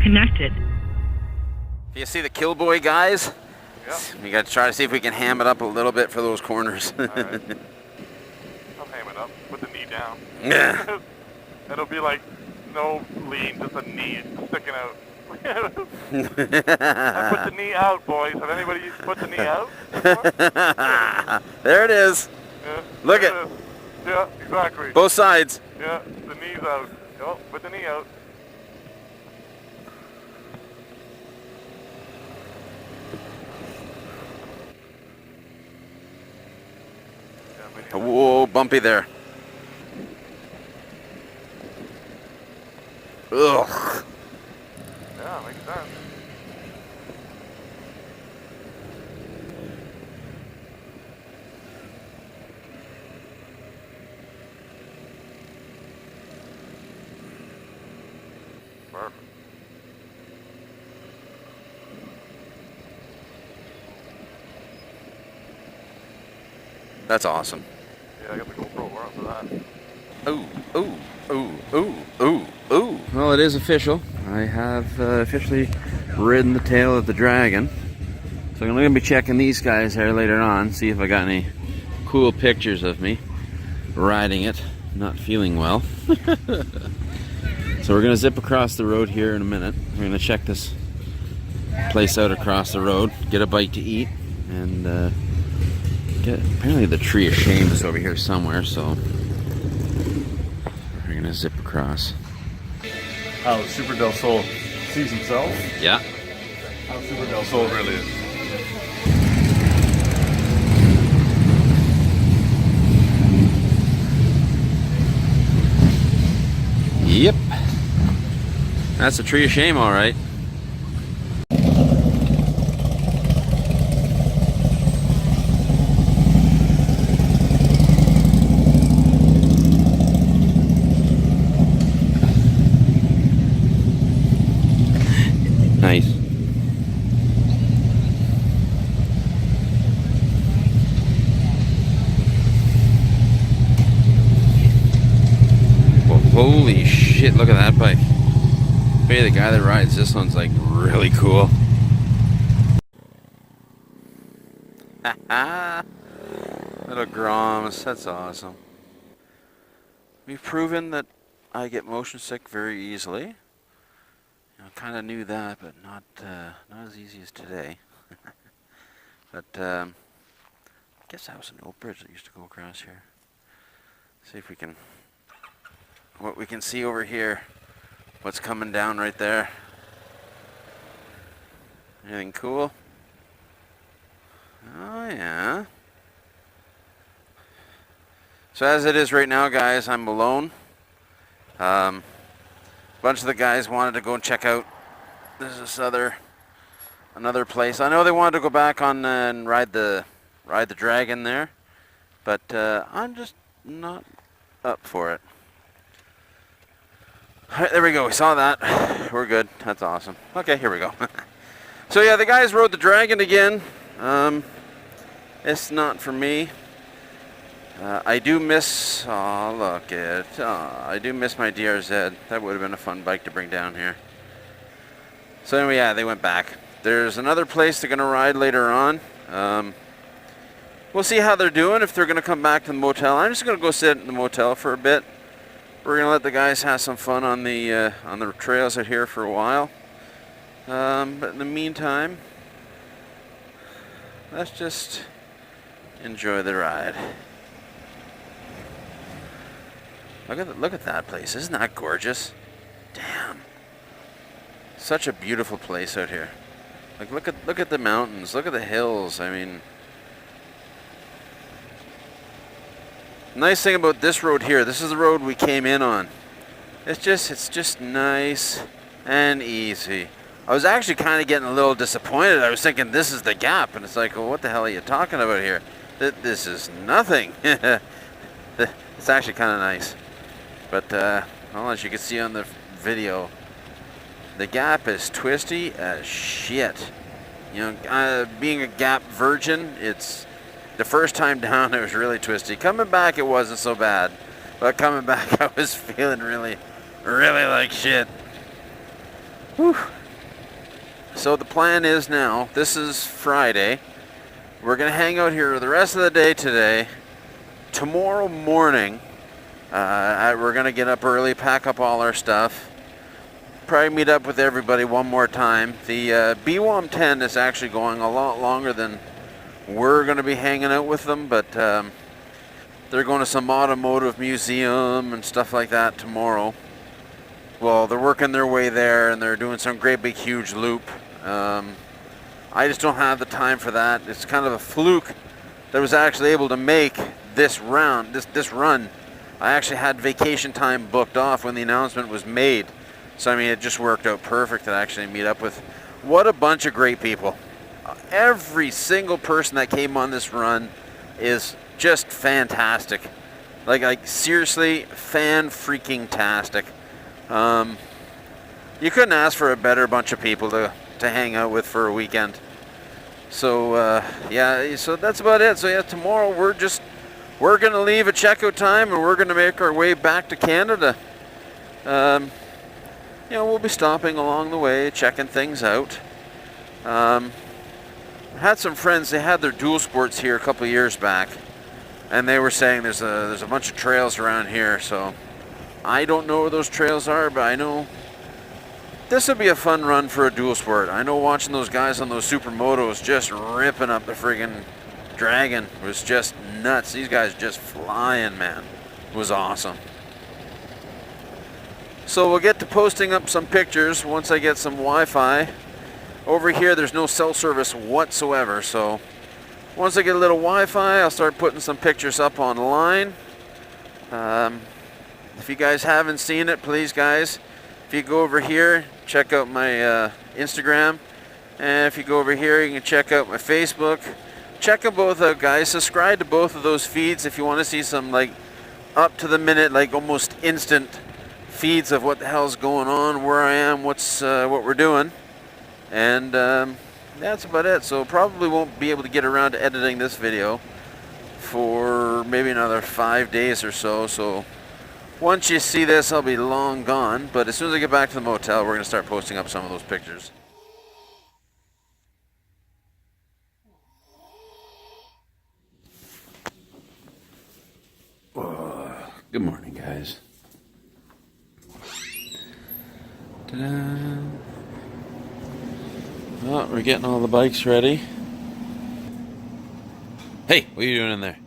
connected. You see the kill boy guys? Yep. We got to try to see if we can ham it up a little bit for those corners. All right. I'll ham it up. Put the knee down. Yeah. It'll be like no lean, just a knee sticking out. I put the knee out, boys. Have anybody put the knee out before? There it is. Yeah, Look there it. is. Yeah, exactly. Both sides. Yeah, the knee's out. Oh, put the knee out. Whoa, bumpy there. Ugh. Yeah, makes sense. Perfect. That's awesome. Yeah, I got the GoPro warrant for that. Ooh, ooh, ooh, ooh, ooh, ooh. Well, it is official. I have officially ridden the tail of the dragon. So I'm going to be checking these guys here later on, see if I got any cool pictures of me riding it, not feeling well. So we're going to zip across the road here in a minute. We're going to check this place out across the road, get a bite to eat, and apparently the tree of shame is over here somewhere, so we're gonna zip across. How Super Del Sol sees himself. Yeah. How Super Del Sol really is. Yep. That's a tree of shame, all right. Nice. Well, holy shit, look at that bike. Hey, the guy that rides this one's like really cool. Little Groms, that's awesome. We've proven that I get motion sick very easily. I kind of knew that, but not as easy as today. But I guess that was an old bridge that used to go across here. See if we can, what we can see over here. What's coming down right there? Anything cool? Oh yeah. So as it is right now, guys, I'm alone. A bunch of the guys wanted to go and check out this another place. I know they wanted to go back on and ride the dragon there, but I'm just not up for it. All right, there we go. We saw that. We're good. That's awesome. Okay, here we go. So yeah, the guys rode the dragon again. It's not for me. I do miss, oh look it, I do miss my DRZ. That would have been a fun bike to bring down here. So anyway, yeah, they went back. There's another place they're going to ride later on. We'll see how they're doing, if they're going to come back to the motel. I'm just going to go sit in the motel for a bit. We're going to let the guys have some fun on the trails out here for a while. But in the meantime, let's just enjoy the ride. Look at that place. Isn't that gorgeous? Damn. Such a beautiful place out here. Like look at the mountains. Look at the hills. I mean, nice thing about this road here. This is the road we came in on. It's just nice and easy. I was actually kind of getting a little disappointed. I was thinking this is the gap, and it's like, well, what the hell are you talking about here? This is nothing. It's actually kind of nice. But, well, as you can see on the video, the gap is twisty as shit. You know, being a gap virgin, it's the first time down it was really twisty. Coming back it wasn't so bad, but coming back I was feeling really like shit. Whew. So the plan is now, this is Friday. We're going to hang out here the rest of the day today. Tomorrow morning, we're going to get up early, pack up all our stuff. Probably meet up with everybody one more time. The BWOM10 is actually going a lot longer than we're going to be hanging out with them, but they're going to some automotive museum and stuff like that tomorrow. Well, they're working their way there, and they're doing some great big huge loop. I just don't have the time for that. It's kind of a fluke that I was actually able to make this round, this run. I actually had vacation time booked off when the announcement was made. So I mean, it just worked out perfect to actually meet up with. What a bunch of great people. Every single person that came on this run is just fantastic. Like seriously, fan-freaking-tastic. You couldn't ask for a better bunch of people to hang out with for a weekend. So yeah, so that's about it. So yeah, tomorrow we're gonna leave at checkout time, and we're gonna make our way back to Canada. You know, we'll be stopping along the way, checking things out. I had some friends, they had their dual sports here a couple of years back, and they were saying there's a bunch of trails around here. So I don't know where those trails are, but I know this would be a fun run for a dual sport. I know watching those guys on those supermotos just ripping up the friggin' dragon was just nuts. These guys just flying, man. It was awesome. So we'll get to posting up some pictures once I get some Wi-Fi. Over here there's no cell service whatsoever, so once I get a little Wi-Fi, I'll start putting some pictures up online. If you guys haven't seen it, please guys, if you go over here, check out my Instagram, and if you go over here, you can check out my Facebook. Check them both out, guys. Subscribe to both of those feeds if you want to see some like up to the minute, like almost instant feeds of what the hell's going on, where I am, what we're doing, and that's about it. So probably won't be able to get around to editing this video for maybe another 5 days or so. So once you see this, I'll be long gone, but as soon as I get back to the motel, we're going to start posting up some of those pictures. Good morning, guys. Ta-da. Oh, we're getting all the bikes ready. Hey, what are you doing in there?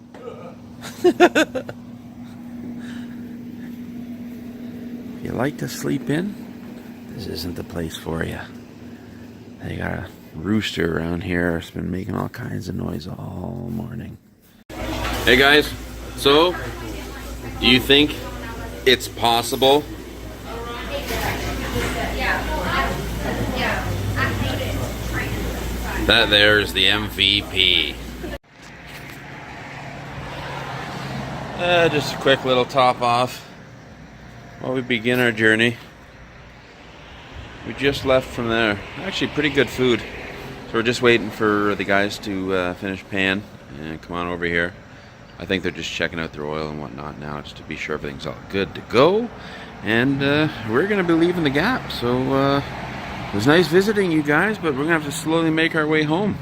If you like to sleep in, this isn't the place for you. They got a rooster around here. It's been making all kinds of noise all morning. Hey guys, so do you think it's possible that there's the MVP? Just a quick little top off while we begin our journey. We just left from there. Actually pretty good food. So we're just waiting for the guys to finish paying and come on over here. I think they're just checking out their oil and whatnot now, just to be sure everything's all good to go. And we're going to be leaving the Gap. So it was nice visiting you guys, but we're going to have to slowly make our way home.